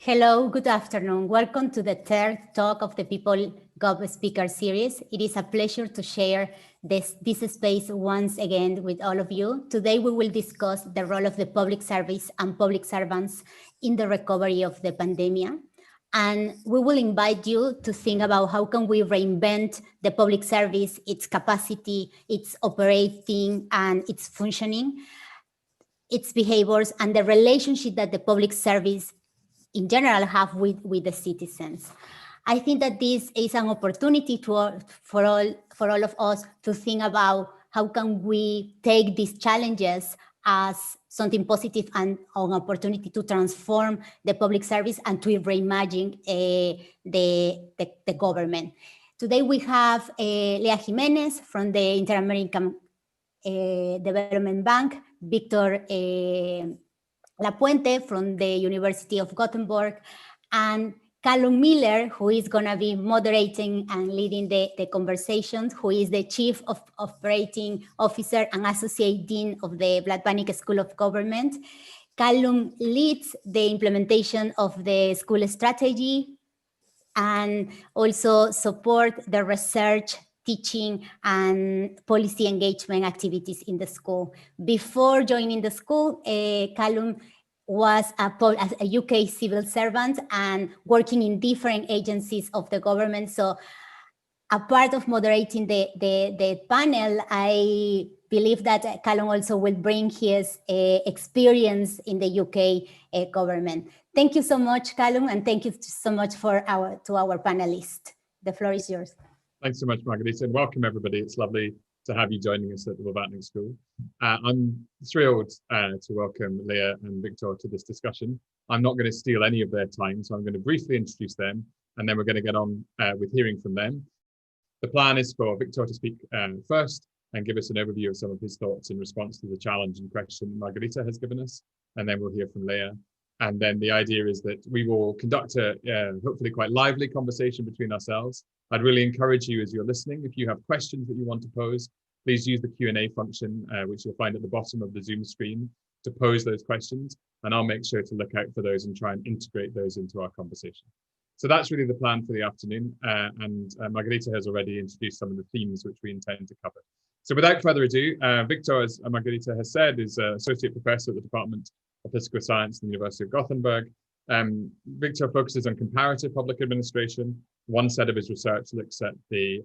Hello, good afternoon. Welcome to the third talk of the PeopleGov speaker series. It is a pleasure to share this space once again with all of you. Today we will discuss the role of the public service and public servants in the recovery of the pandemic. And we will invite you to think about how can we reinvent the public service, its capacity, its operating and its functioning, its behaviors, and the relationship that the public service in general have with the citizens. I think that this is an opportunity for all of us to think about how can we take these challenges as something positive and an opportunity to transform the public service and to reimagine the government. Today we have Lea Gimenez from the Inter-American Development Bank, Victor Lapuente from the University of Gothenburg, and Callum Miller, who is going to be moderating and leading the conversations, who is the Chief of Operating Officer and Associate Dean of the Blavatnik School of Government. Callum leads the implementation of the school strategy and also support the research, teaching, and policy engagement activities in the school. Before joining the school, Callum was a UK civil servant and working in different agencies of the government. So a part of moderating the panel, I believe that Callum also will bring his experience in the UK government. Thank you so much, Callum, and thank you so much to our panelists. The floor is yours. Thanks so much, Margarita, and welcome everybody. It's lovely to have you joining us at the Blavatnik School. I'm thrilled to welcome Lea and Victor to this discussion. I'm not going to steal any of their time, so I'm going to briefly introduce them, and then we're going to get on with hearing from them. The plan is for Victor to speak first and give us an overview of some of his thoughts in response to the challenge and question Margarita has given us, and then we'll hear from Lea. And then the idea is that we will conduct a hopefully quite lively conversation between ourselves. I'd really encourage you as you're listening, if you have questions that you want to pose, please use the Q&A function, which you'll find at the bottom of the Zoom screen, to pose those questions. And I'll make sure to look out for those and try and integrate those into our conversation. So that's really the plan for the afternoon. And Margarita has already introduced some of the themes which we intend to cover. So without further ado, Victor, as Margarita has said, is Associate Professor at the Department of Political Science at the University of Gothenburg. Victor focuses on comparative public administration. One set of his research looks at the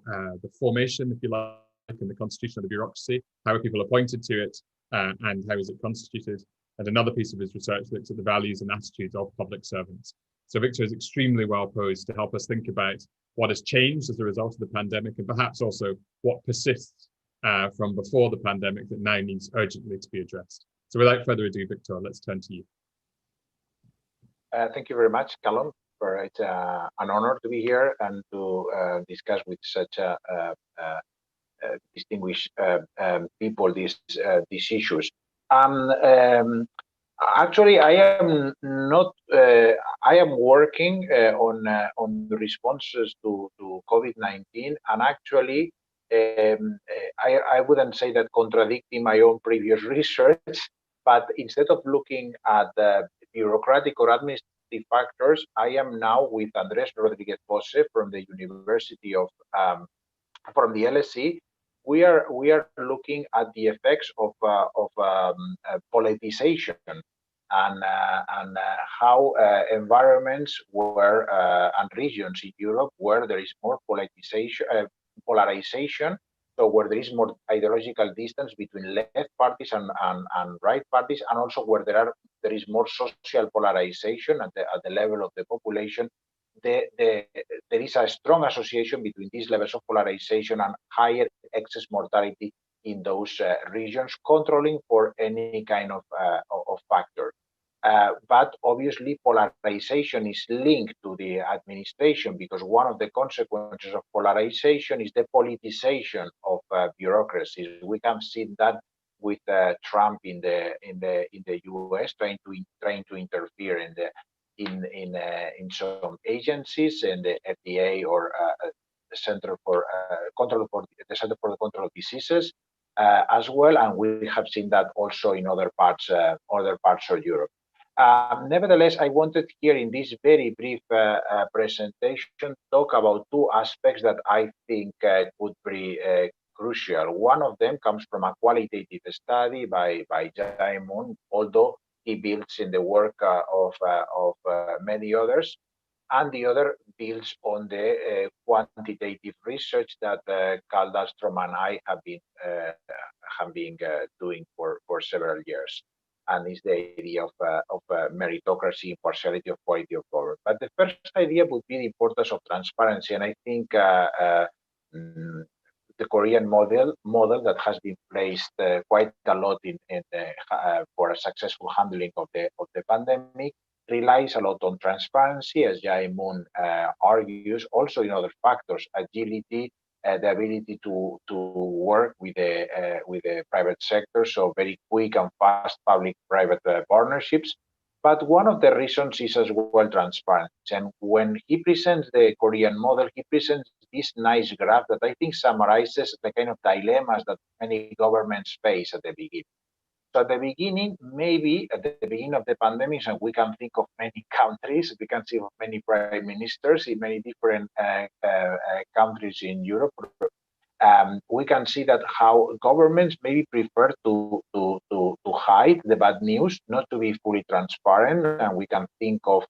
formation, if you like, in the constitution of the bureaucracy, how are people appointed to it, and how is it constituted? And another piece of his research looks at the values and attitudes of public servants. So Victor is extremely well posed to help us think about what has changed as a result of the pandemic, and perhaps also what persists from before the pandemic that now needs urgently to be addressed. So without further ado, Victor, let's turn to you. Thank you very much, Callum. It's an honor to be here and to discuss with such distinguished people these issues. Actually, I am not. I am working on the responses to COVID-19, and actually, I wouldn't say that contradicting my own previous research, but instead of looking at the bureaucratic or administrative factors, I am now with Andrés Rodríguez Posse from the University of from the LSE. We are looking at the effects of politicization and how environments where and regions in Europe where there is more polarization, so where there is more ideological distance between left parties and right parties, and also where there is more social polarization at the level of the population. There is a strong association between these levels of polarization and higher excess mortality in those regions, controlling for any kind of factor. But obviously, polarization is linked to the administration, because one of the consequences of polarization is the politicization of bureaucracies. We have seen that with Trump in the US trying to interfere in some agencies, and the FDA or the Center for the Control of Diseases as well, and we have seen that also in other parts of Europe. Nevertheless, I wanted here in this very brief presentation talk about two aspects that I think could be crucial. One of them comes from a qualitative study by Jaimon, although he builds in the work of many others, and the other builds on the quantitative research that Carl Dahlstrom and I have been doing for several years, and is the idea of meritocracy, impartiality, of quality of government. But the first idea would be the importance of transparency, and I think the Korean model that has been placed quite a lot for a successful handling of the pandemic relies a lot on transparency, as Jae-moon argues, also in other factors, agility, the ability to work with the private sector, so very quick and fast public-private partnerships. But one of the reasons is as well transparency. And when he presents the Korean model, he presents this nice graph that I think summarizes the kind of dilemmas that many governments face at the beginning. So at the beginning, maybe at the beginning of the pandemic, and we can think of many countries, we can see of many prime ministers in many different countries in Europe. We can see that how governments maybe prefer to hide the bad news, not to be fully transparent. And we can think of,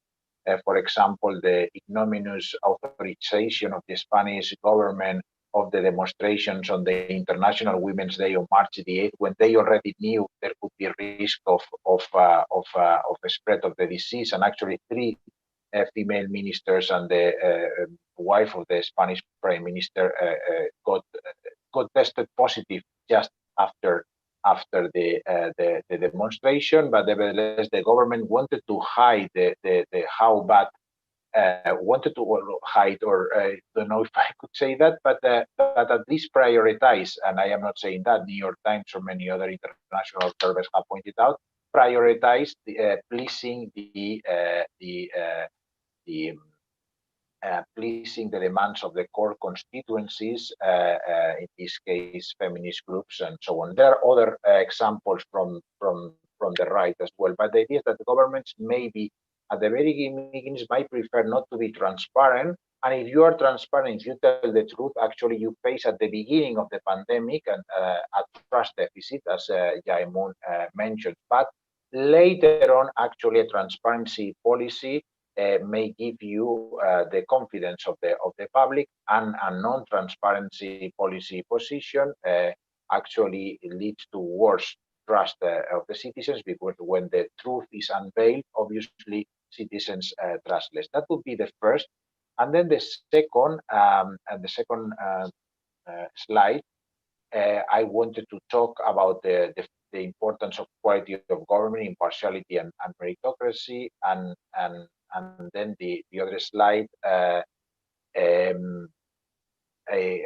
for example, the ignominious authorization of the Spanish government of the demonstrations on the International Women's Day on March the 8th, when they already knew there could be risk of a spread of the disease, and actually 3 female ministers and the wife of the Spanish Prime Minister got tested positive just after the demonstration. But nevertheless, the government wanted to hide the how bad. Wanted to hide, or don't know if I could say that, but at least prioritize, and I am not saying that, New York Times or many other international observers have pointed out, prioritize pleasing pleasing the demands of the core constituencies, in this case, feminist groups and so on. There are other examples from the right as well, but the idea is that the governments maybe at the very beginning might prefer not to be transparent. And if you are transparent, if you tell the truth, actually you face at the beginning of the pandemic and a trust deficit, as Jae-moon mentioned. But later on, actually a transparency policy may give you the confidence of the public, and a non-transparency policy position actually leads to worse trust of the citizens, because when the truth is unveiled, obviously citizens trust less. That would be the first. And then the second, slide, I wanted to talk about the importance of quality of government, impartiality, and meritocracy. And then the other slide, I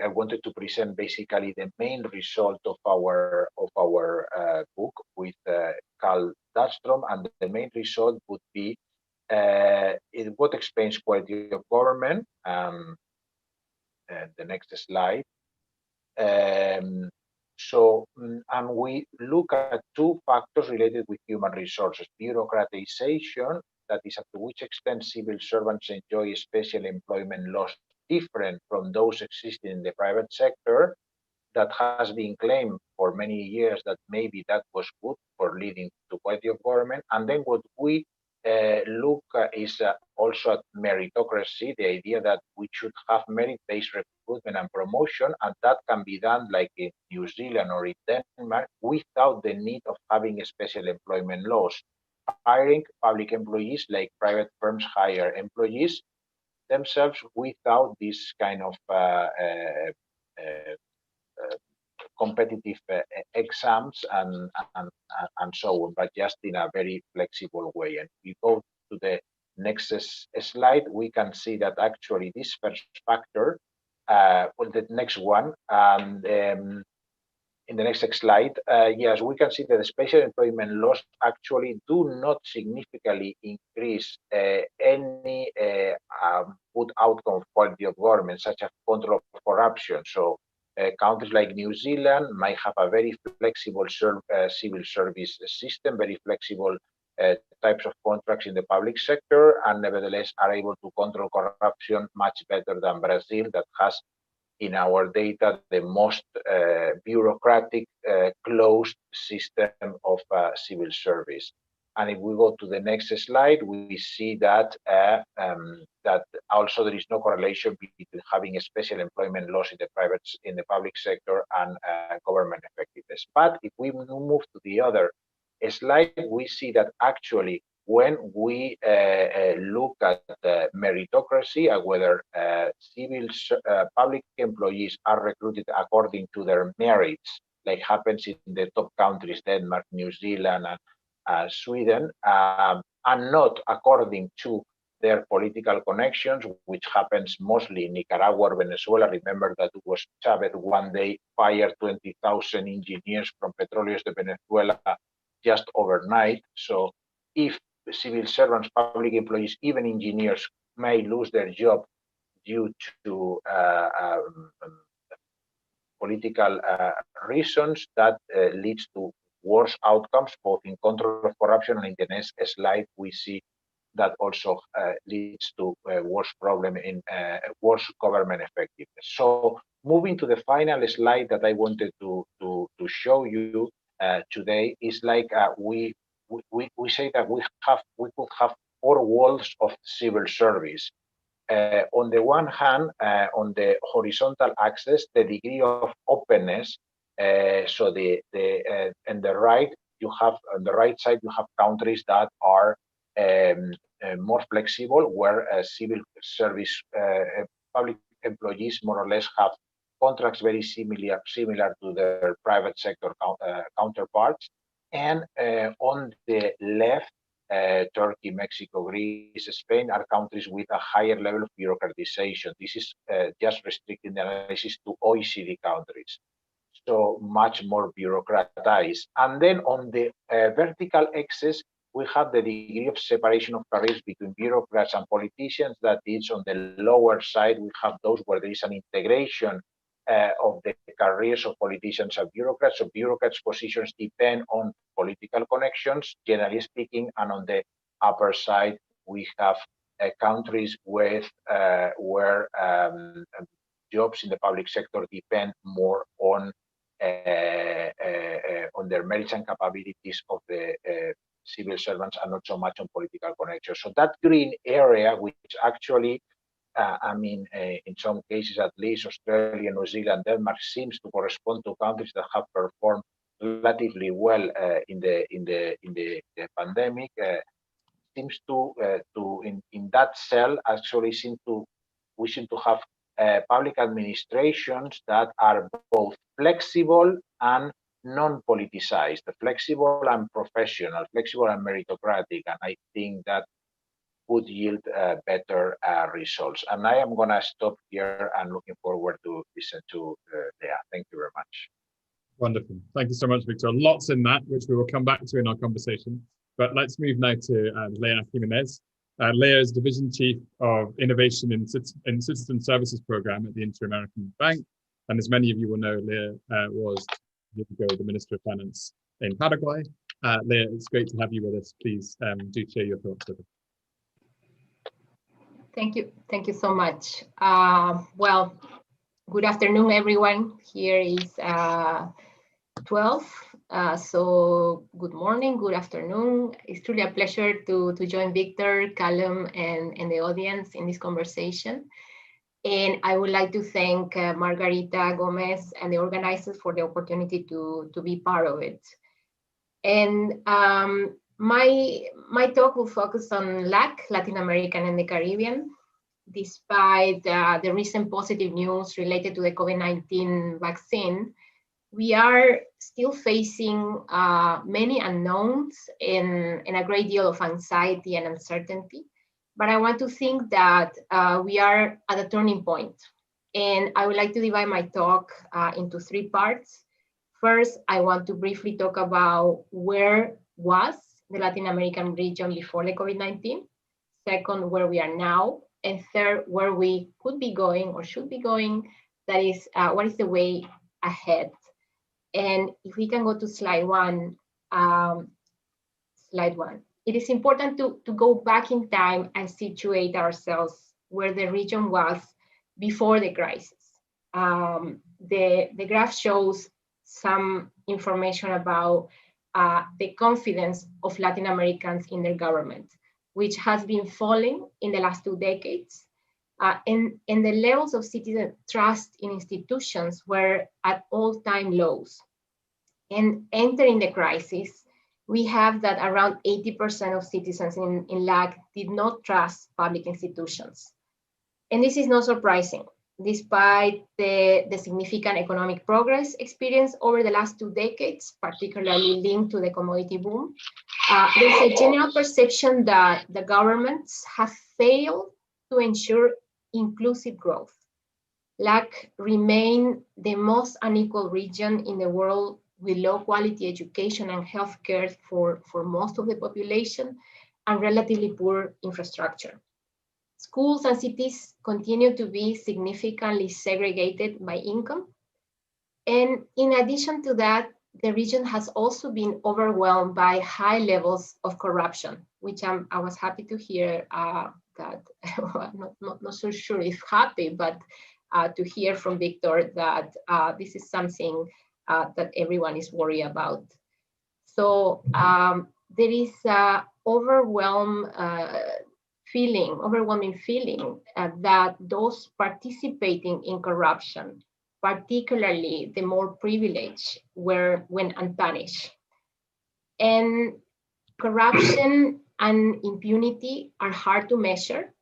wanted to present basically the main result of our book with Carl Dahlstrom, and the main result would be what explains quality of government. And the next slide. And we look at 2 factors related with human resources: bureaucratization, that is, up to which extent civil servants enjoy special employment laws different from those existing in the private sector. That has been claimed for many years that maybe that was good for leading to quality of government. And then what we look is also at meritocracy, the idea that we should have merit-based recruitment and promotion, and that can be done like in New Zealand or in Denmark without the need of having special employment laws. Hiring public employees like private firms hire employees themselves without this kind of competitive exams and so on, but just in a very flexible way. And we go to the next slide, we can see that actually this first factor, well, the next one, and in the next slide, yes, we can see that the special employment laws actually do not significantly increase any good outcome of quality of government, such as control of corruption. So countries like New Zealand might have a very flexible civil service system, very flexible types of contracts in the public sector, and nevertheless are able to control corruption much better than Brazil, that has, in our data, the most bureaucratic, closed system of civil service. And if we go to the next slide, we see that that also there is no correlation between having a special employment laws in the public sector and government effectiveness. But if we move to the other slide, we see that actually when we look at meritocracy, whether public employees are recruited according to their merits, like happens in the top countries, Denmark, New Zealand, and Sweden, and not according to their political connections, which happens mostly in Nicaragua or Venezuela. Remember that it was Chavez one day fired 20,000 engineers from Petróleos de Venezuela just overnight. So if civil servants, public employees, even engineers may lose their job due to political reasons, that leads to worse outcomes, both in control of corruption, and in the next slide we see that also leads to a worse problem in worse government effectiveness. So moving to the final slide that I wanted to show you today is like we say that we could have 4 worlds of civil service. On the one hand, on the horizontal axis, the degree of openness. So on the right, you have on the right side you have countries that are more flexible, where civil service public employees more or less have contracts very similar to their private sector counterparts. And on the left, Turkey, Mexico, Greece, Spain are countries with a higher level of bureaucratization. This is just restricting the analysis to OECD countries, so much more bureaucratized. And then on the vertical axis, we have the degree of separation of careers between bureaucrats and politicians. That is, on the lower side, we have those where there is an integration of the careers of politicians and bureaucrats. So bureaucrats' positions depend on political connections, generally speaking. And on the upper side, we have countries with where jobs in the public sector depend more on their merits and capabilities of the civil servants, and not so much on political connections. So that green area, which actually, in some cases at least, Australia, New Zealand, Denmark, seems to correspond to countries that have performed relatively well in the pandemic. Seems to in that cell actually we seem to have public administrations that are both flexible and non-politicized, flexible and professional, flexible and meritocratic, and I think that would yield better results. And I am going to stop here and looking forward to listen to Lea. Thank you very much. Wonderful. Thank you so much, Victor. Lots in that, which we will come back to in our conversation. But let's move now to Lea Gimenez. Lea is Division Chief of Innovation in Citizen Services Program at the Inter-American Bank. And as many of you will know, Lea was years ago the Minister of Finance in Paraguay. Lea, it's great to have you with us. Please do share your thoughts with us. Thank you so much. Well, good afternoon, everyone. Here is 12. So good morning, good afternoon. It's truly a pleasure to join Victor, Callum, and the audience in this conversation. And I would like to thank Margarita Gomez and the organizers for the opportunity to be part of it. And my talk will focus on LAC, Latin American and the Caribbean. Despite the recent positive news related to the COVID-19 vaccine, we are still facing many unknowns and a great deal of anxiety and uncertainty. But I want to think that we are at a turning point. And I would like to divide my talk into 3 parts. First, I want to briefly talk about where was the Latin American region before the COVID-19. Second, where we are now. And third, where we could be going or should be going. That is, what is the way ahead? And if we can go to slide one. it is important to go back in time and situate ourselves where the region was before the crisis. The graph shows some information about the confidence of Latin Americans in their government, which has been falling in the last 2 decades. And the levels of citizen trust in institutions were at all-time lows. And entering the crisis, we have that around 80% of citizens in LAC did not trust public institutions. And this is not surprising. Despite the significant economic progress experienced over the last 2 decades, particularly linked to the commodity boom, there's a general perception that the governments have failed to ensure inclusive growth. LAC remain the most unequal region in the world with low quality education and healthcare for most of the population and relatively poor infrastructure. Schools and cities continue to be significantly segregated by income. And in addition to that, the region has also been overwhelmed by high levels of corruption, which I was happy to hear that, not so sure if happy, but to hear from Victor that this is something that everyone is worried about. So there is overwhelming feeling that those participating in corruption, particularly the more privileged, went unpunished. And corruption and impunity are hard to measure,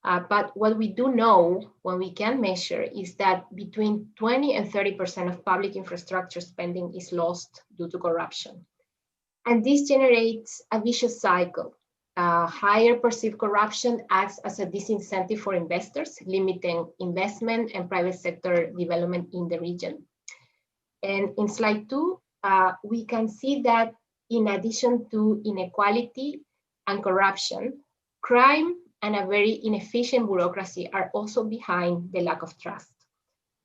but what we do know, what we can measure, is that between 20 and 30% of public infrastructure spending is lost due to corruption. And this generates a vicious cycle. Higher perceived corruption acts as a disincentive for investors, limiting investment and private sector development in the region. And in slide 2, we can see that in addition to inequality and corruption, crime and a very inefficient bureaucracy are also behind the lack of trust.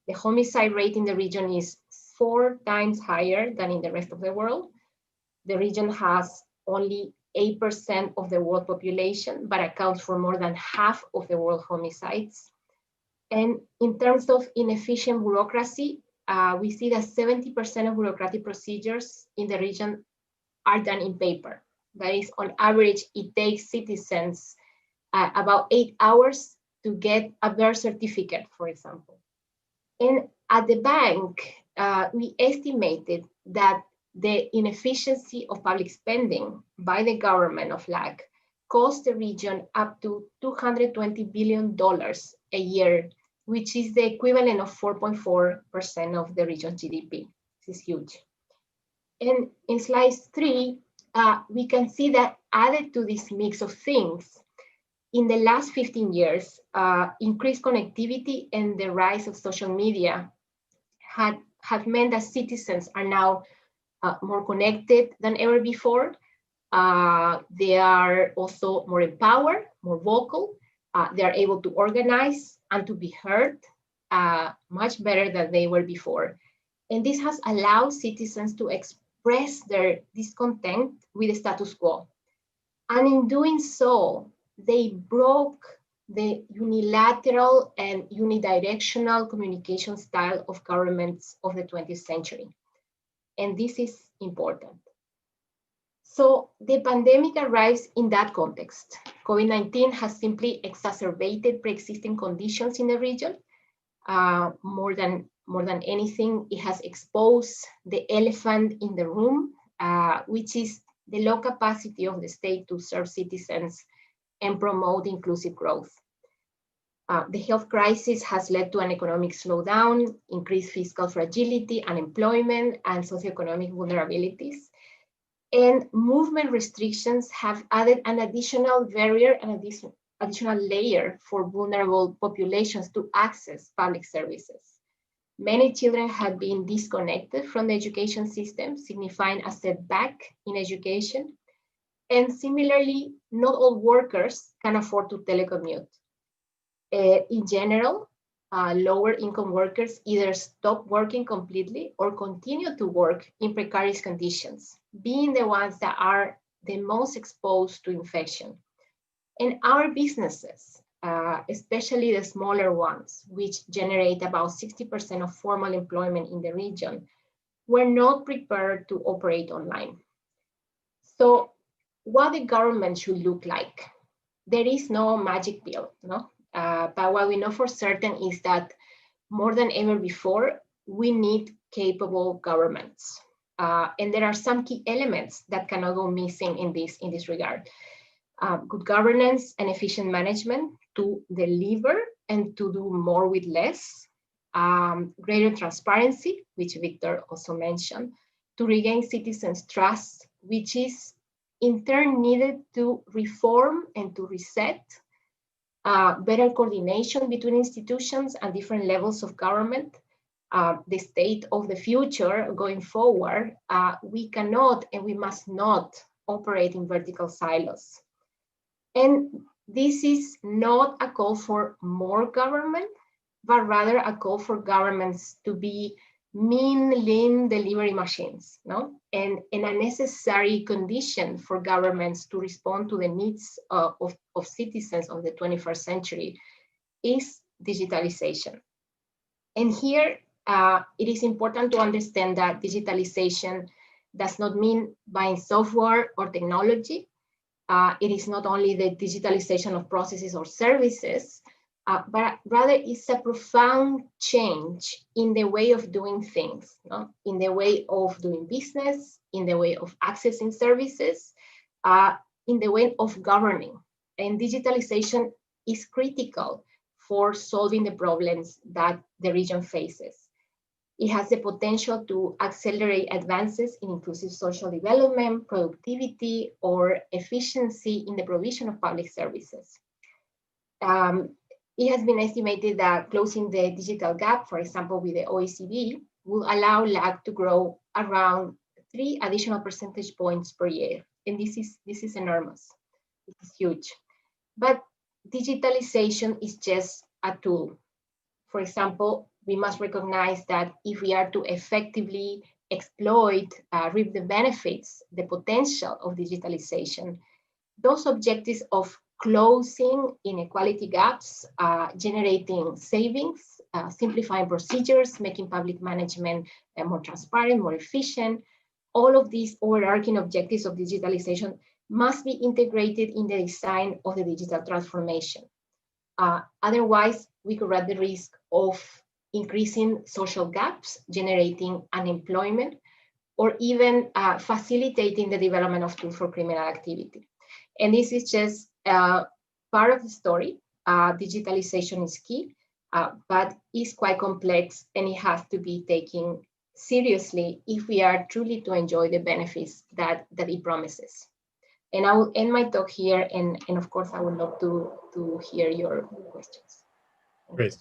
The homicide rate in the region is 4 times higher than in the rest of the world. The region has only 8% of the world population, but accounts for more than half of the world homicides. And in terms of inefficient bureaucracy, we see that 70% of bureaucratic procedures in the region are done in paper. That is, on average, it takes citizens about 8 hours to get a birth certificate, for example. And at the bank, we estimated that the inefficiency of public spending by the government of LAC cost the region up to $220 billion a year, which is the equivalent of 4.4% of the region's GDP. This is huge. And in slide 3, we can see that added to this mix of things, in the last 15 years, increased connectivity and the rise of social media have meant that citizens are now more connected than ever before. They are also more empowered, more vocal. They are able to organize and to be heard much better than they were before. And this has allowed citizens to express their discontent with the status quo. And in doing so, they broke the unilateral and unidirectional communication style of governments of the 20th century. And this is important. So the pandemic arrives in that context. COVID-19 has simply exacerbated pre-existing conditions in the region. More than anything, it has exposed the elephant in the room, which is the low capacity of the state to serve citizens and promote inclusive growth. The health crisis has led to an economic slowdown, increased fiscal fragility, unemployment, and socioeconomic vulnerabilities. And movement restrictions have added an additional barrier and additional layer for vulnerable populations to access public services. Many children have been disconnected from the education system, signifying a setback in education. And similarly, not all workers can afford to telecommute. In general, lower income workers either stop working completely or continue to work in precarious conditions, being the ones that are the most exposed to infection. And our businesses, especially the smaller ones, which generate about 60% of formal employment in the region, were not prepared to operate online. So what the government should look like? There is no magic pill, no? But what we know for certain is that more than ever before, we need capable governments. And there are some key elements that cannot go missing in this regard. Good governance and efficient management to deliver and to do more with less. Greater transparency, which Victor also mentioned, to regain citizens' trust, which is in turn needed to reform and to reset. Better coordination between institutions and different levels of government. The state of the future going forward, we cannot and we must not operate in vertical silos. And this is not a call for more government, but rather a call for governments to be mean, lean delivery machines, no? And a necessary condition for governments to respond to the needs of citizens of the 21st century is digitalization. And here, it is important to understand that digitalization does not mean buying software or technology. It is not only the digitalization of processes or services, but rather it's a profound change in the way of doing things, no? In the way of doing business, in the way of accessing services, in the way of governing. And digitalization is critical for solving the problems that the region faces. It has the potential to accelerate advances in inclusive social development, productivity, or efficiency in the provision of public services. It has been estimated that closing the digital gap, for example, with the OECD, will allow LAC to grow around 3 additional percentage points per year. And this is enormous. It is huge. But digitalization is just a tool. For example, we must recognize that if we are to effectively exploit, reap the benefits, the potential of digitalization, those objectives of closing inequality gaps, generating savings, simplifying procedures, making public management more transparent, more efficient, all of these overarching objectives of digitalization must be integrated in the design of the digital transformation. Otherwise, we could run the risk of increasing social gaps, generating unemployment, or even facilitating the development of tools for criminal activity. And this is just part of the story. Digitalization is key, but it's quite complex and it has to be taken seriously if we are truly to enjoy the benefits that it promises. And I will end my talk here, and of course, I would love to hear your questions. Great,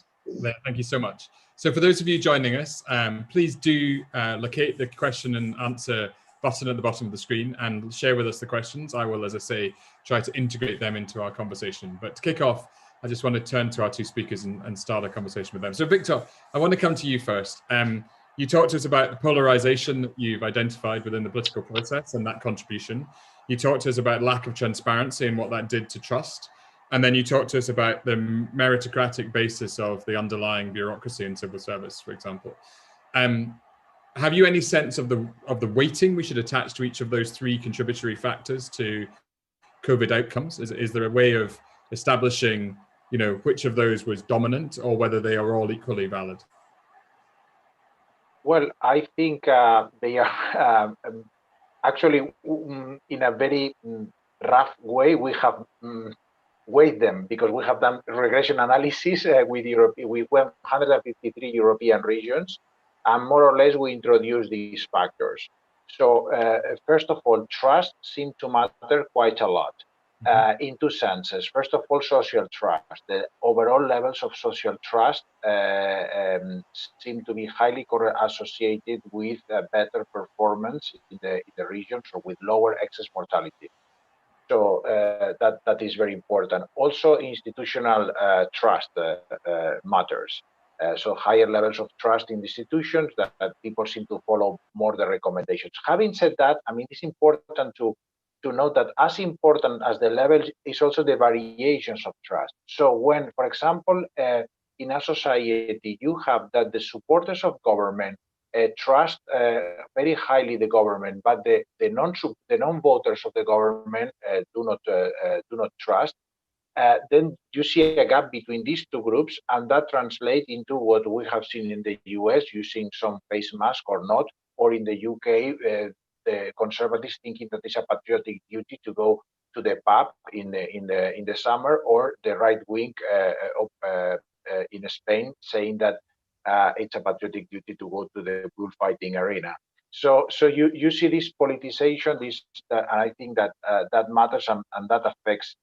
thank you so much. So for those of you joining us, please do locate the question and answer button at the bottom of the screen and share with us the questions. I will, as I say, try to integrate them into our conversation. But to kick off, I just want to turn to our two speakers and start a conversation with them. So Victor, I want to come to you first. You talked to us about the polarization that you've identified within the political process and that contribution. You talked to us about lack of transparency and what that did to trust. And then you talked to us about the meritocratic basis of the underlying bureaucracy in civil service, for example. Have you any sense of the weighting we should attach to each of those three contributory factors to COVID outcomes? Is there a way of establishing, which of those was dominant or whether they are all equally valid? Well, I think they are actually in a very rough way. We have weighed them because we have done regression analysis with 153 European regions, and more or less we introduced these factors. So first of all, trust seemed to matter quite a lot. In two senses. First of all, social trust. The overall levels of social trust seem to be highly associated with better performance in the regions or with lower excess mortality. So that is very important. Also, institutional trust matters. So higher levels of trust in institutions that people seem to follow more the recommendations. Having said that, I mean, it's important to to note that as important as the levels is also the variations of trust. So when, for example, in a society, you have that the supporters of government trust very highly the government, but the non-voters of the government do not trust. Then you see a gap between these two groups, and that translates into what we have seen in the US, using some face mask or not, or in the UK, the conservatives thinking that it's a patriotic duty to go to the pub in the summer, or the right wing in Spain saying that it's a patriotic duty to go to the bullfighting arena. So you see this politicization, and I think that that matters, and that affects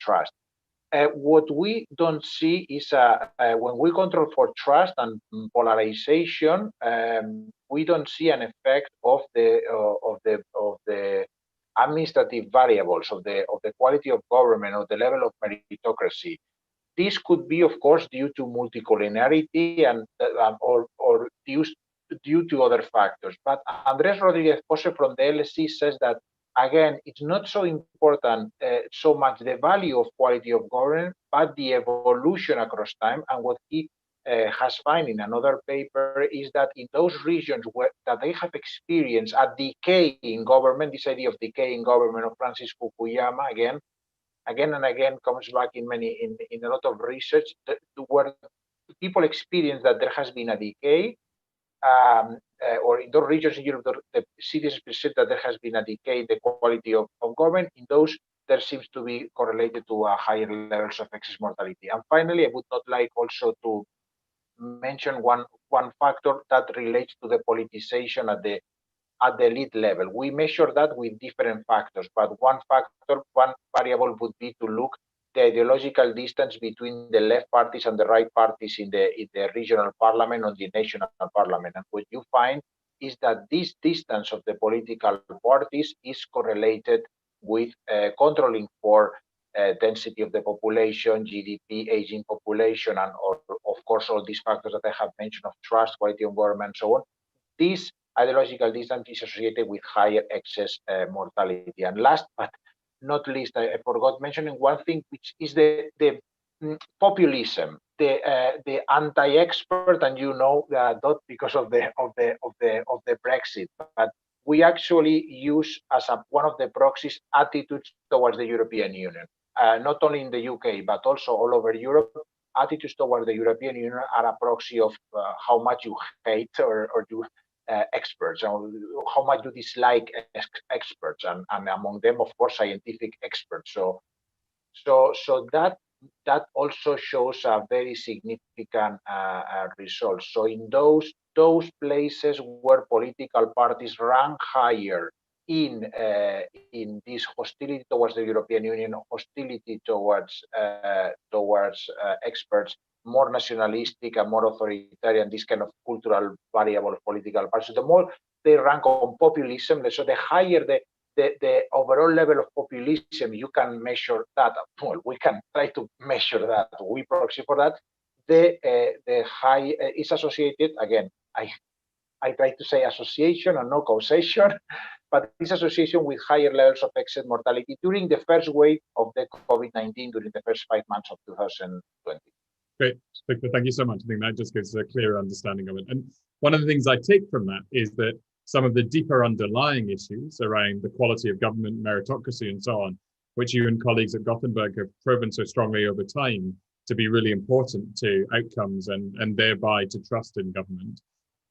trust. What we don't see is when we control for trust and polarization, we don't see an effect of the administrative variables, of the quality of government, or the level of meritocracy. This could be, of course, due to multicollinearity and or due to other factors. But Andrés Rodriguez Pose from the LSE says that, again, it's not so important so much the value of quality of government, but the evolution across time. And what he has found in another paper is that in those regions that they have experienced a decay in government, this idea of decay in government of Francis Fukuyama, again and again comes back in a lot of research, where people experience that there has been a decay, or in those regions in Europe, the citizens said that there has been a decay in the quality of government. In those, there seems to be correlated to higher levels of excess mortality. And finally, I would not like also to mention one factor that relates to the politicization at the elite level. We measure that with different factors, but one variable would be to look the ideological distance between the left parties and the right parties in the regional parliament or the national parliament. And what you find is that this distance of the political parties is correlated with controlling for density of the population, GDP, aging population, and of course all these factors that I have mentioned of trust, quality of government, and so on. This ideological distance is associated with higher excess mortality. And last but not least, I forgot mentioning one thing, which is the populism, the anti-expert, and not because of the Brexit, but we actually use as one of the proxies attitudes towards the European Union, not only in the UK but also all over Europe. Attitudes towards the European Union are a proxy of how much you hate or you experts, or how much you dislike experts, and among them, of course, scientific experts. So that also shows a very significant result. So in those places where political parties rank higher in this hostility towards the European Union, hostility towards experts, more nationalistic and more authoritarian, this kind of cultural variable of political parties, the more they rank on populism. So the higher the overall level of populism, you can measure that. Well, we can try to measure that. We proxy for that. The high is associated, again, I try to say association and no causation, but this association with higher levels of excess mortality during the first wave of the COVID-19, during the first 5 months of 2020. Great, Victor, thank you so much. I think that just gives a clearer understanding of it. And one of the things I take from that is that some of the deeper underlying issues around the quality of government, meritocracy, and so on, which you and colleagues at Gothenburg have proven so strongly over time to be really important to outcomes and thereby to trust in government,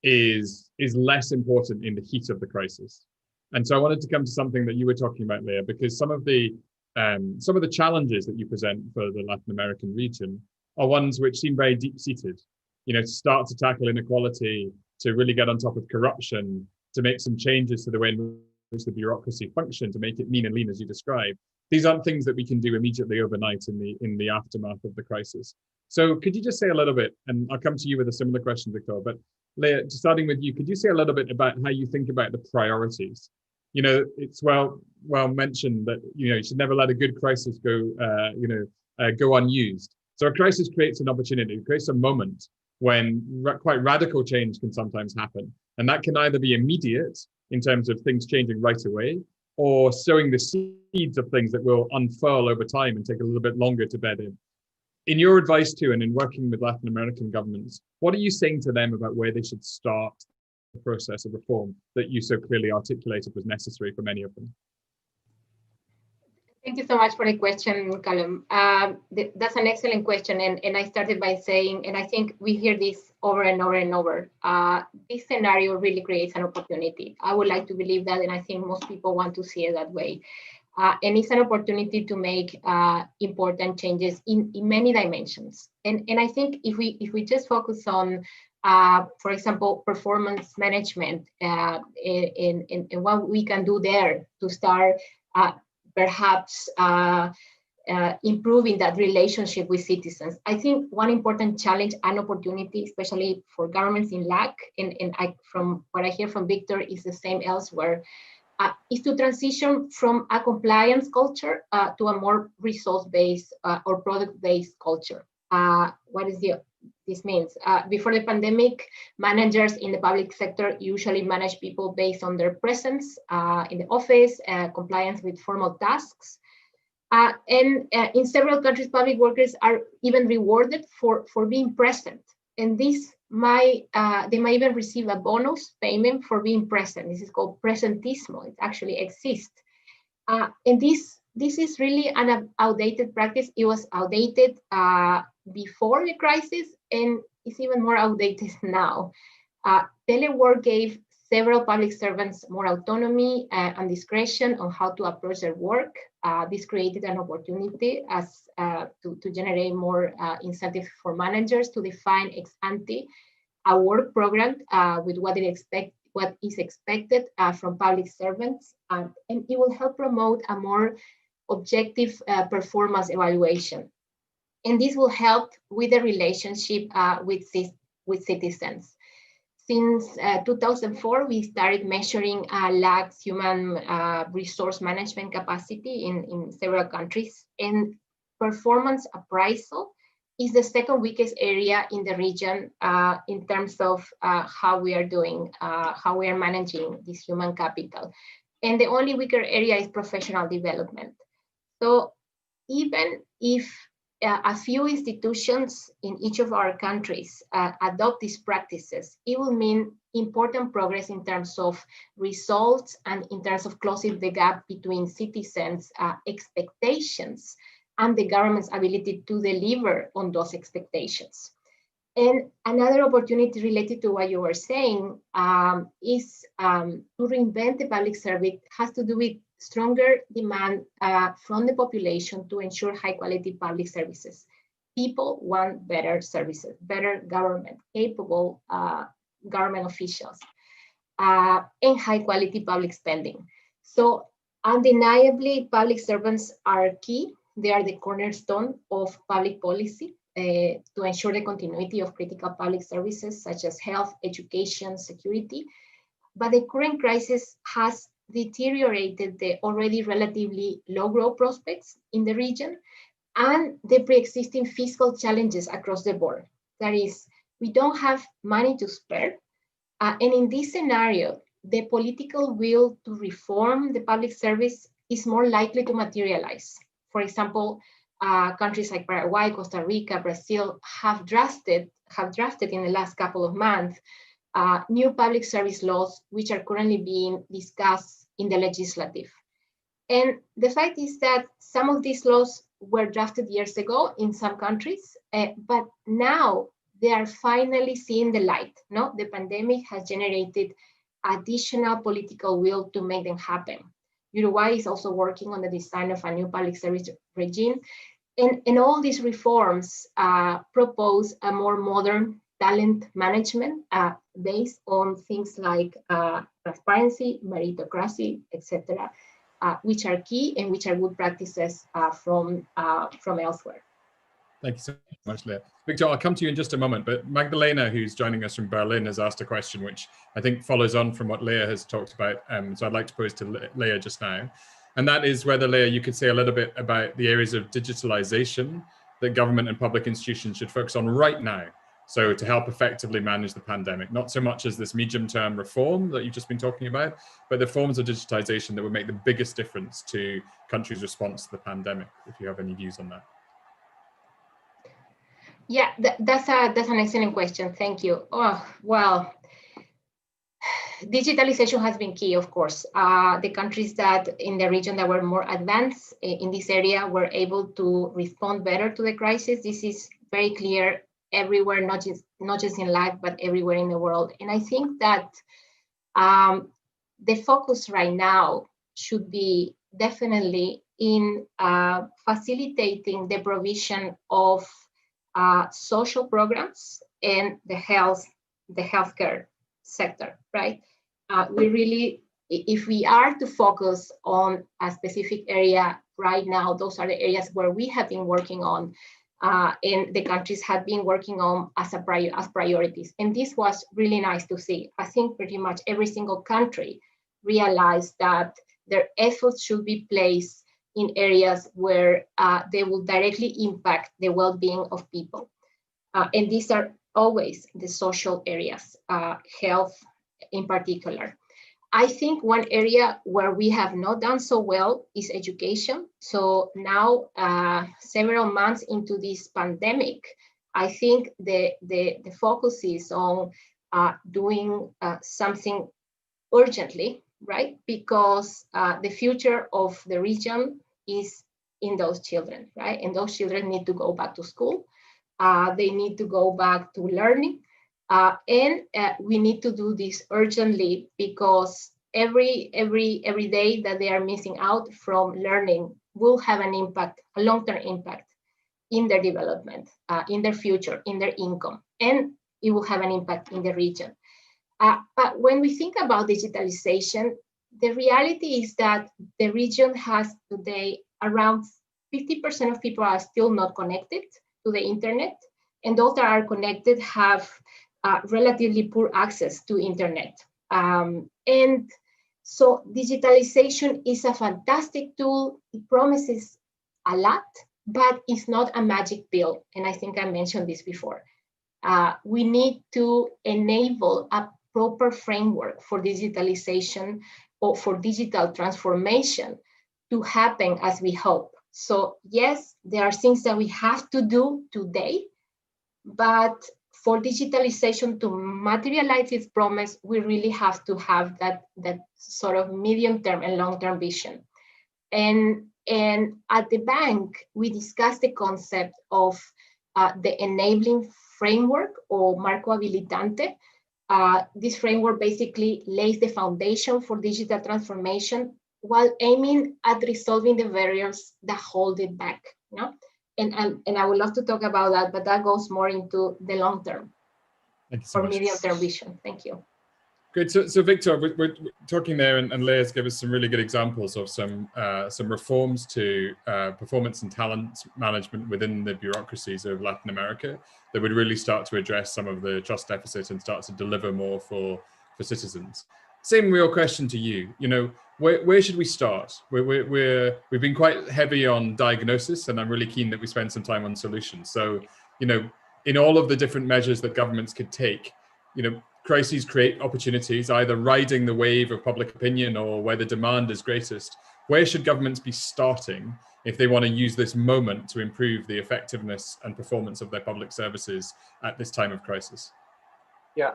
is less important in the heat of the crisis. And so I wanted to come to something that you were talking about, Lea, because some of the challenges that you present for the Latin American region are ones which seem very deep-seated. To start to tackle inequality, to really get on top of corruption, to make some changes to the way in which the bureaucracy functions, to make it mean and lean, as you described. These aren't things that we can do immediately overnight in the aftermath of the crisis. So could you just say a little bit, and I'll come to you with a similar question, Victor, but Lea, starting with you, could you say a little bit about how you think about the priorities? It's well mentioned that you should never let a good crisis go unused. So a crisis creates an opportunity, it creates a moment when quite radical change can sometimes happen. And that can either be immediate in terms of things changing right away, or sowing the seeds of things that will unfurl over time and take a little bit longer to bed in. In your advice to, and in working with Latin American governments, what are you saying to them about where they should start the process of reform that you so clearly articulated was necessary for many of them? Thank you so much for the question, Callum. That's an excellent question. And I started by saying, and I think we hear this over and over and over, this scenario really creates an opportunity. I would like to believe that, and I think most people want to see it that way. And it's an opportunity to make important changes in many dimensions. And I think if we just focus on, for example, performance management and what we can do there to start perhaps improving that relationship with citizens. I think one important challenge and opportunity, especially for governments in LAC, and from what I hear from Victor is the same elsewhere, is to transition from a compliance culture to a more results-based or product-based culture. What is this means? Before the pandemic, managers in the public sector usually manage people based on their presence in the office, compliance with formal tasks. And in several countries, public workers are even rewarded for being present. And this they might even receive a bonus payment for being present. This is called presentismo. It actually exists. And this is really an outdated practice. It was outdated before the crisis, and it's even more outdated now. Telework gave several public servants more autonomy and discretion on how to approach their work. This created an opportunity to generate more incentive for managers to define ex ante a work program with what is expected from public servants, and it will help promote a more objective performance evaluation. And this will help with the relationship with citizens. Since 2004, we started measuring LAC's human resource management capacity in several countries, and performance appraisal is the second weakest area in the region in terms of how we are doing, how we are managing this human capital. And the only weaker area is professional development. So even if a few institutions in each of our countries adopt these practices, it will mean important progress in terms of results and in terms of closing the gap between citizens' expectations and the government's ability to deliver on those expectations. And another opportunity related to what you were saying is to reinvent the public service has to do with stronger demand from the population to ensure high quality public services. People want better services, better government, capable government officials, and high quality public spending. So undeniably, public servants are key. They are the cornerstone of public policy to ensure the continuity of critical public services such as health, education, security. But the current crisis has deteriorated the already relatively low growth prospects in the region and the pre-existing fiscal challenges across the board. That is, we don't have money to spare. And in this scenario, the political will to reform the public service is more likely to materialize. For example, countries like Paraguay, Costa Rica, Brazil have drafted in the last couple of months new public service laws, which are currently being discussed in the legislative. And the fact is that some of these laws were drafted years ago in some countries, but now they are finally seeing the light. No, the pandemic has generated additional political will to make them happen. Uruguay is also working on the design of a new public service regime. And all these reforms propose a more modern talent management based on things like transparency, meritocracy, etc., which are key and which are good practices from elsewhere. Thank you so much, Lea. Victor, I'll come to you in just a moment, but Magdalena, who's joining us from Berlin, has asked a question which I think follows on from what Lea has talked about. So I'd like to pose to Lea just now. And that is whether, Lea, you could say a little bit about the areas of digitalization that government and public institutions should focus on right now So to help effectively manage the pandemic, not so much as this medium-term reform that you've just been talking about, but the forms of digitization that would make the biggest difference to countries' response to the pandemic, if you have any views on that. Yeah, that's an excellent question. Thank you. Oh, well, digitalization has been key, of course. The countries that in the region that were more advanced in this area were able to respond better to the crisis. This is very clear everywhere, not just in LAC, but everywhere in the world. And I think that the focus right now should be definitely in facilitating the provision of social programs and the healthcare sector, right? We really, if we are to focus on a specific area right now, those are the areas where we have been working on, and the countries have been working on as priorities. And this was really nice to see. I think pretty much every single country realized that their efforts should be placed in areas where they will directly impact the well-being of people. And these are always the social areas, health in particular. I think one area where we have not done so well is education. So now, several months into this pandemic, I think the focus is on doing something urgently, right? Because the future of the region is in those children, right? And those children need to go back to school. They need to go back to learning. And we need to do this urgently because every day that they are missing out from learning will have an impact, a long-term impact in their development, in their future, in their income, and it will have an impact in the region. But when we think about digitalization, the reality is that the region has today around 50% of people are still not connected to the internet, and those that are connected have relatively poor access to internet. And so digitalization is a fantastic tool. It promises a lot, but it's not a magic pill. And I think I mentioned this before. We need to enable a proper framework for digitalization or for digital transformation to happen as we hope. So yes, there are things that we have to do today, but for digitalization to materialize its promise, we really have to have that sort of medium-term and long-term vision. And at the bank, we discussed the concept of the enabling framework or marco habilitante. This framework basically lays the foundation for digital transformation while aiming at resolving the barriers that hold it back. You know? And I would love to talk about that, but that goes more into the long term or medium-term vision. Thank you. Good. So Victor, we're talking there, and Lea's given us some really good examples of some reforms to performance and talent management within the bureaucracies of Latin America that would really start to address some of the trust deficit and start to deliver more for citizens. Same real question to you. You know, where should we start? We've been quite heavy on diagnosis, and I'm really keen that we spend some time on solutions. So, you know, in all of the different measures that governments could take, you know, crises create opportunities, either riding the wave of public opinion or where the demand is greatest. Where should governments be starting if they want to use this moment to improve the effectiveness and performance of their public services at this time of crisis? Yeah,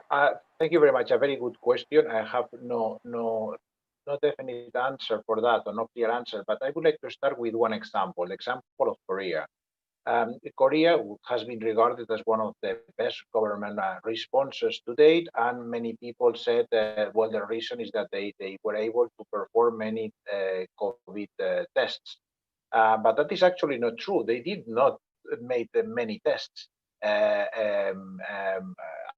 thank you very much. A very good question. I have no definite answer for that, or no clear answer, but I would like to start with one example, the example of Korea. Korea has been regarded as one of the best government responses to date, and many people said, well, the reason is that they were able to perform many COVID tests. But that is actually not true. They did not make many tests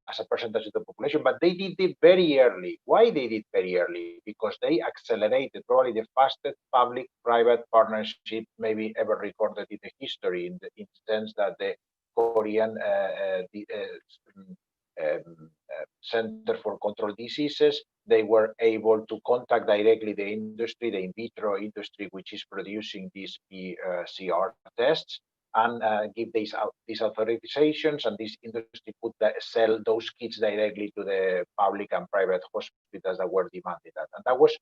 as a percentage of the population, but they did it very early. Why they did very early? Because they accelerated, probably the fastest public-private partnership maybe ever recorded in the history, in the sense that the Korean Center for Control Diseases, they were able to contact directly the industry, the in vitro industry, which is producing these PCR tests, and give these authorizations, and this industry could sell those kits directly to the public and private hospitals that were demanding that. And that was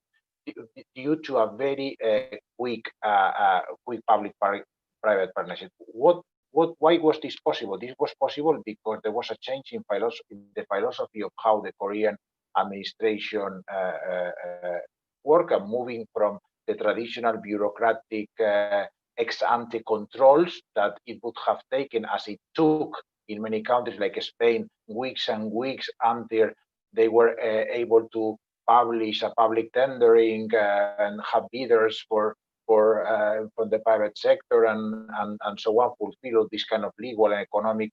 due to a very quick public-private partnership. Why was this possible? This was possible because there was a change in the philosophy of how the Korean administration work, and moving from the traditional bureaucratic ex-ante controls that it would have taken, as it took in many countries like Spain, weeks and weeks until they were able to publish a public tendering and have bidders from the private sector and so on, fulfill this kind of legal and economic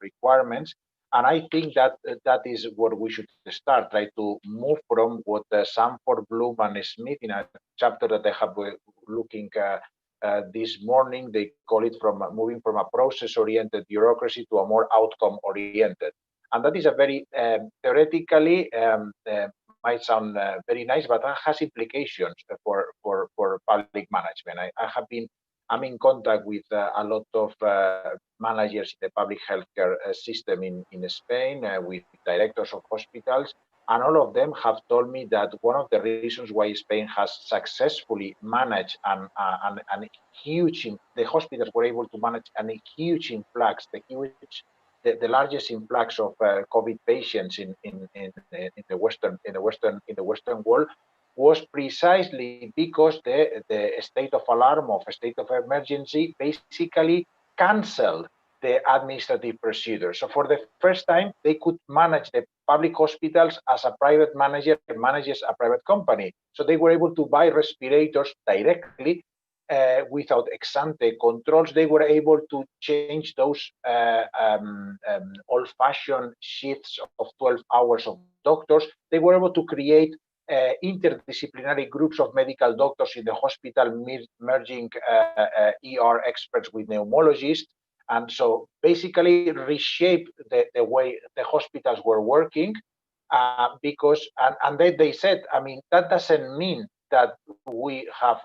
requirements. And I think that is where we should start, try to move from what Sanford, Bloom, and Smith, in a chapter that I have looking this morning, they call it from moving from a process-oriented bureaucracy to a more outcome-oriented. And that is a very theoretically might sound very nice, but that has implications for public management. I'm in contact with a lot of managers in the public healthcare system in Spain, with directors of hospitals, and all of them have told me that one of the reasons why Spain has successfully managed the hospitals were able to manage a huge influx, the largest influx of COVID patients in the Western world, was precisely because the state of alarm, of a state of emergency, basically canceled the administrative procedure. So for the first time, they could manage the public hospitals as a private manager manages a private company. So they were able to buy respirators directly without ex-ante controls. They were able to change those old-fashioned shifts of 12 hours of doctors. They were able to create interdisciplinary groups of medical doctors in the hospital, merging ER experts with pneumologists, and so basically reshape the way the hospitals were working. Because then they said, I mean, that doesn't mean that we have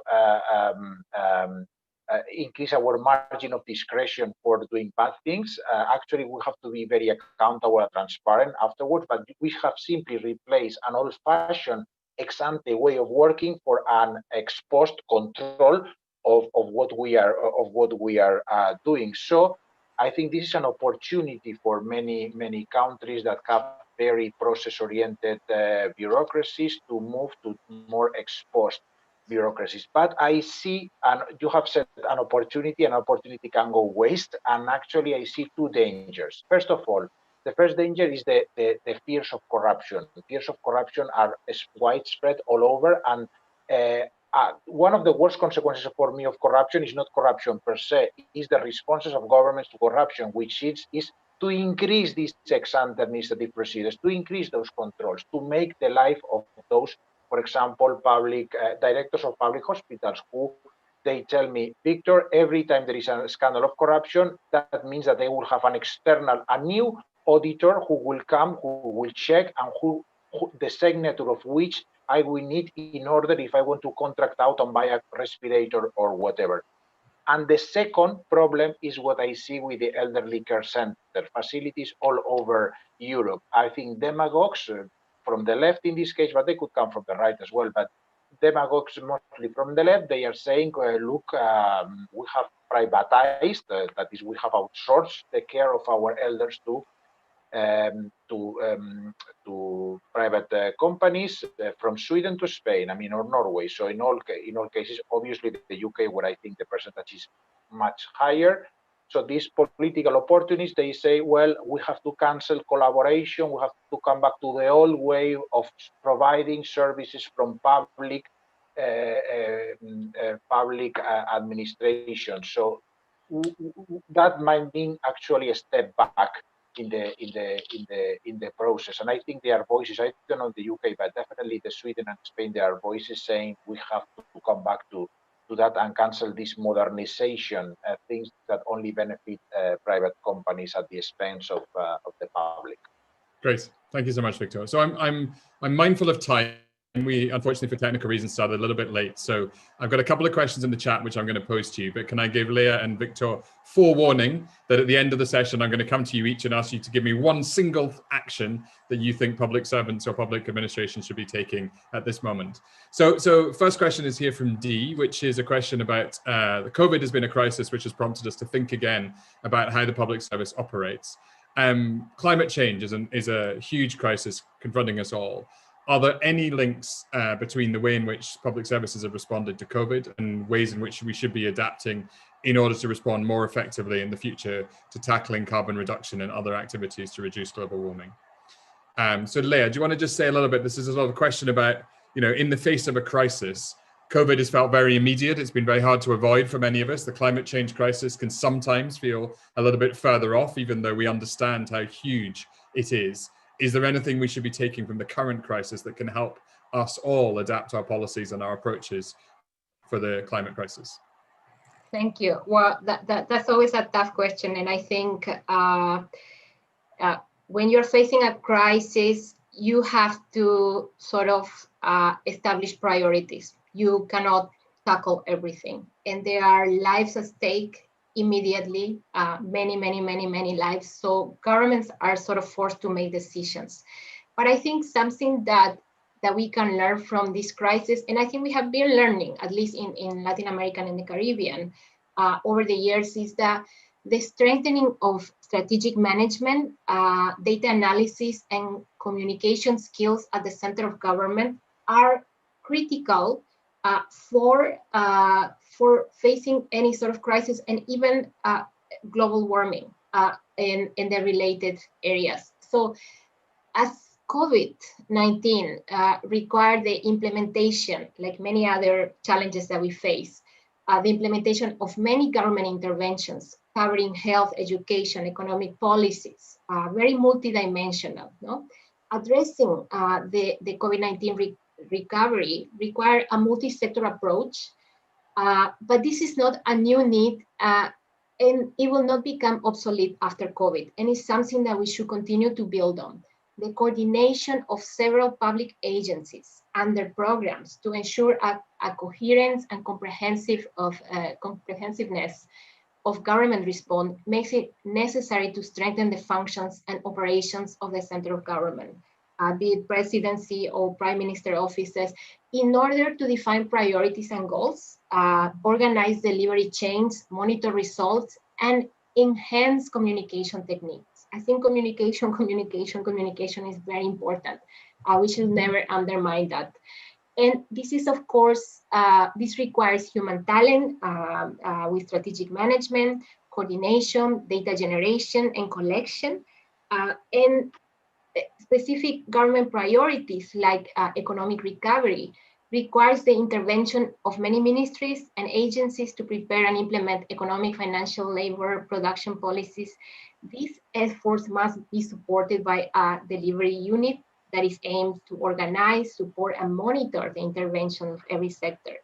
increased our margin of discretion for doing bad things. Actually, we have to be very accountable and transparent afterwards, but we have simply replaced an old-fashioned ex-ante way of working for an ex-post control of what we are doing. So I think this is an opportunity for many countries that have very process-oriented bureaucracies to move to more ex-post bureaucracies. But I see, and you have said an opportunity can go waste, and actually I see two dangers. First of all, the first danger is the fears of corruption. The fears of corruption are widespread all over, and one of the worst consequences for me of corruption is not corruption per se, is the responses of governments to corruption, which is to increase these ex-ante administrative procedures, to increase those controls, to make the life of those, for example, public directors of public hospitals, who they tell me, Victor, every time there is a scandal of corruption, that means that they will have a new auditor who will come, who will check, and who the signature of which I will need in order if I want to contract out and buy a respirator or whatever. And the second problem is what I see with the elderly care center facilities all over Europe. I think demagogues from the left in this case, but they could come from the right as well, but demagogues mostly from the left, they are saying, look, we have privatized, that is, we have outsourced the care of our elders to private companies from Sweden to Spain, I mean, or Norway. So in all cases, obviously the UK, where I think the percentage is much higher. So these political opportunists, they say, well, we have to cancel collaboration. We have to come back to the old way of providing services from public administration. So that might mean actually a step back in the process. And I think there are voices, I don't know the UK, but definitely the Sweden and Spain, there are voices saying we have to come back to that and cancel this modernization, things that only benefit private companies at the expense of the public. Great, thank you so much, Victor. So I'm mindful of time, we, unfortunately for technical reasons, started a little bit late. So I've got a couple of questions in the chat, which I'm going to pose to you. But can I give Lea and Victor forewarning that at the end of the session, I'm going to come to you each and ask you to give me one single action that you think public servants or public administration should be taking at this moment. So first question is here from D, which is a question about the COVID has been a crisis, which has prompted us to think again about how the public service operates. Climate change is a huge crisis confronting us all. Are there any links between the way in which public services have responded to COVID and ways in which we should be adapting in order to respond more effectively in the future to tackling carbon reduction and other activities to reduce global warming? So Lea, do you want to just say a little bit, this is a lot of question about, in the face of a crisis, COVID has felt very immediate. It's been very hard to avoid for many of us. The climate change crisis can sometimes feel a little bit further off, even though we understand how huge it is. Is there anything we should be taking from the current crisis that can help us all adapt our policies and our approaches for the climate crisis? Thank you. Well, that's always a tough question. And I think when you're facing a crisis, you have to sort of establish priorities. You cannot tackle everything. And there are lives at stake immediately, many lives. So governments are sort of forced to make decisions. But I think something that we can learn from this crisis, and I think we have been learning, at least in Latin America and in the Caribbean over the years, is that the strengthening of strategic management, data analysis, and communication skills at the center of government are critical for facing any sort of crisis, and even global warming in the related areas. So as COVID-19 required the implementation, like many other challenges that we face, the implementation of many government interventions covering health, education, economic policies, very multidimensional. No? Addressing the COVID-19 recovery require a multi-sector approach, but this is not a new need, and it will not become obsolete after COVID, and it's something that we should continue to build on. The coordination of several public agencies and their programs to ensure a coherence and comprehensiveness of government response makes it necessary to strengthen the functions and operations of the center of government, be it presidency or prime minister offices, in order to define priorities and goals, organize delivery chains, monitor results, and enhance communication techniques. I think communication is very important. We should never undermine that. And this is, of course, this requires human talent with strategic management, coordination, data generation, and collection, and specific government priorities like economic recovery requires the intervention of many ministries and agencies to prepare and implement economic, financial, labor, production policies. These efforts must be supported by a delivery unit that is aimed to organize, support, and monitor the intervention of every sector.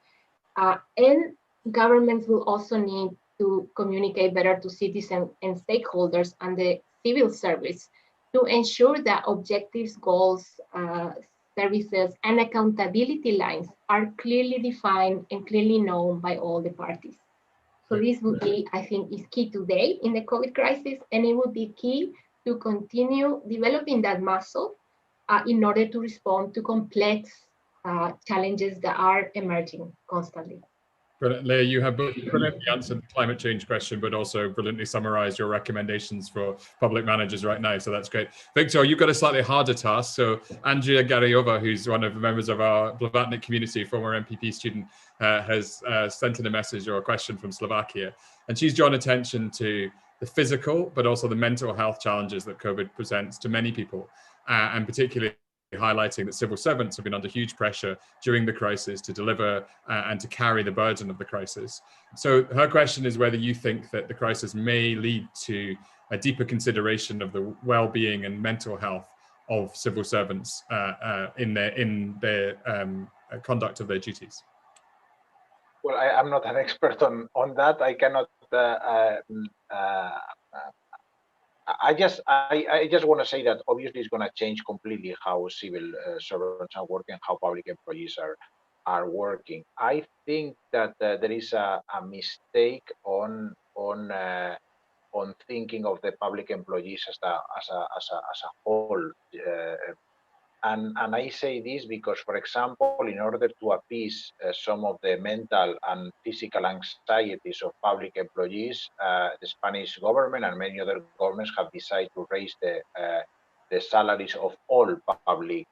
And governments will also need to communicate better to citizens and stakeholders and the civil service to ensure that objectives, goals, services, and accountability lines are clearly defined and clearly known by all the parties. So this would be, I think, is key today in the COVID crisis, and it would be key to continue developing that muscle in order to respond to complex challenges that are emerging constantly. Brilliant. Lea, you have brilliantly answered the climate change question, but also brilliantly summarized your recommendations for public managers right now. So that's great. Victor, you've got a slightly harder task. So Andrea Garayova, who's one of the members of our Blavatnik community, former MPP student, has sent in a message or a question from Slovakia. And she's drawn attention to the physical, but also the mental health challenges that COVID presents to many people, and particularly highlighting that civil servants have been under huge pressure during the crisis to deliver and to carry the burden of the crisis. So her question is whether you think that the crisis may lead to a deeper consideration of the well-being and mental health of civil servants in their conduct of their duties. Well, I'm not an expert on that. I cannot I just want to say that obviously it's going to change completely how civil servants are working, how public employees are working. I think that there is a mistake on thinking of the public employees as a whole. And I say this because, for example, in order to appease some of the mental and physical anxieties of public employees, the Spanish government and many other governments have decided to raise the salaries of all public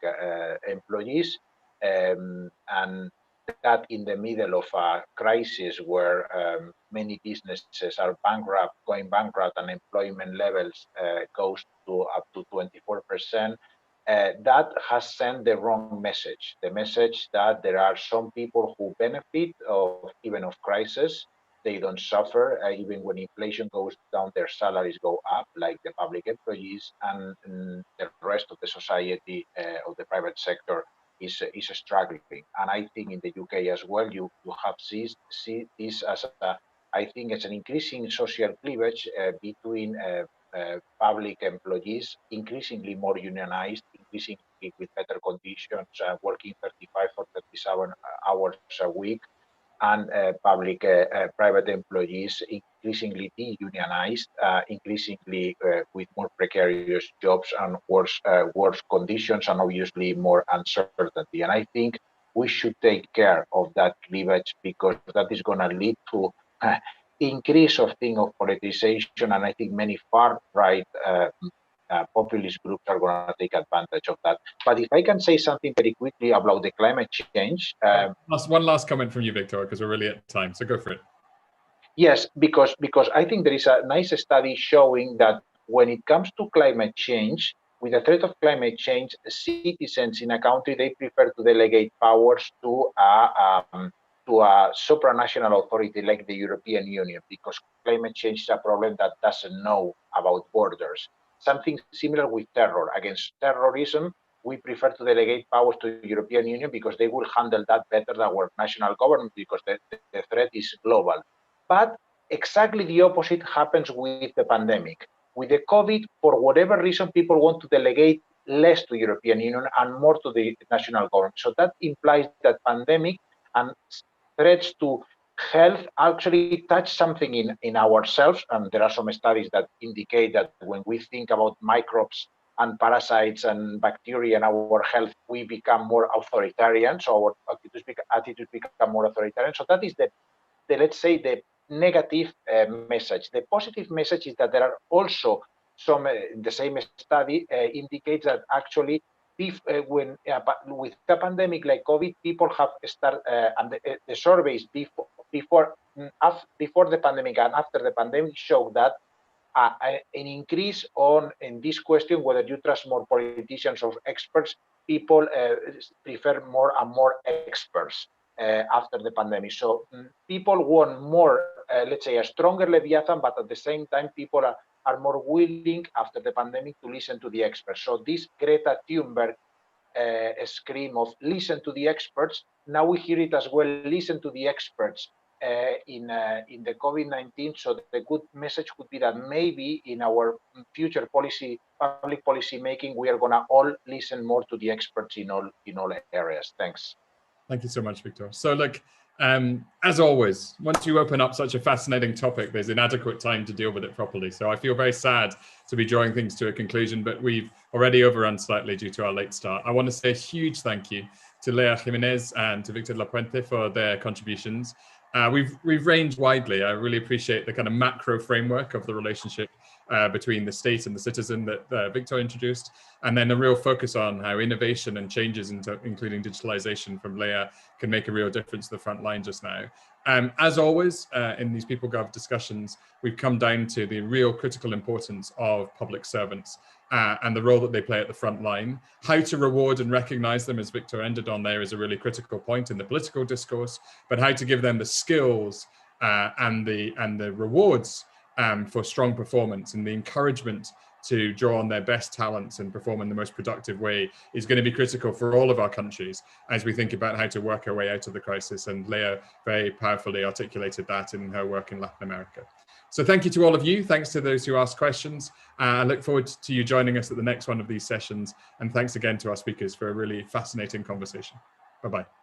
employees, and that in the middle of a crisis where many businesses are going bankrupt, and employment levels goes to up to 24%. That has sent the wrong message. The message that there are some people who benefit even of crisis. They don't suffer. Even when inflation goes down, their salaries go up, like the public employees, and the rest of the society of the private sector is struggling. And I think in the UK as well, you have see this as I think it's an increasing social cleavage between public employees, increasingly more unionized, increasingly with better conditions, working 35 or 37 hours a week, and private employees increasingly de-unionized, increasingly with more precarious jobs and worse conditions, and obviously more uncertainty. And I think we should take care of that cleavage, because that is going to lead to increase of politicization, and I think many far-right populist groups are going to take advantage of that. But if I can say something very quickly about the climate change. One last comment from you, Victor, because we're really at time, so go for it. Yes, because I think there is a nice study showing that when it comes to climate change, with the threat of climate change, citizens in a country, they prefer to delegate powers to a supranational authority like the European Union, because climate change is a problem that doesn't know about borders. Something similar with terror. Against terrorism, we prefer to delegate powers to the European Union because they will handle that better than our national government, because the threat is global. But exactly the opposite happens with the pandemic. With the COVID, for whatever reason, people want to delegate less to European Union and more to the national government. So that implies that pandemic and threats to health actually touch something in ourselves. And there are some studies that indicate that when we think about microbes and parasites and bacteria in our health, we become more authoritarian. So our attitudes become more authoritarian. So that is the let's say, the negative message. The positive message is that there are also some, the same study indicates that actually when with a pandemic like COVID, people have started, and the surveys before the pandemic and after the pandemic show that an increase in this question, whether you trust more politicians or experts, people prefer more and more experts after the pandemic. So people want more, let's say, a stronger Leviathan, but at the same time, people are more willing after the pandemic to listen to the experts. So this Greta Thunberg scream of listen to the experts, now we hear it as well, listen to the experts in the COVID-19. So the good message would be that maybe in our future public policy making, we are going to all listen more to the experts in all areas. Thanks. Thank you so much, Victor. So look, as always, once you open up such a fascinating topic, there's inadequate time to deal with it properly. So I feel very sad to be drawing things to a conclusion, but we've already overrun slightly due to our late start. I want to say a huge thank you to Lea Gimenez and to Victor Lapuente for their contributions. We've ranged widely. I really appreciate the kind of macro framework of the relationship between the state and the citizen that Victor introduced, and then a real focus on how innovation and changes, including digitalization from Lea, can make a real difference to the front line just now. As always, in these PeopleGov discussions, we've come down to the real critical importance of public servants and the role that they play at the front line. How to reward and recognize them, as Victor ended on there, is a really critical point in the political discourse, but how to give them the skills and the rewards for strong performance and the encouragement to draw on their best talents and perform in the most productive way is going to be critical for all of our countries as we think about how to work our way out of the crisis. And Lea very powerfully articulated that in her work in Latin America. So thank you to all of you. Thanks to those who asked questions. I look forward to you joining us at the next one of these sessions. And thanks again to our speakers for a really fascinating conversation. Bye-bye.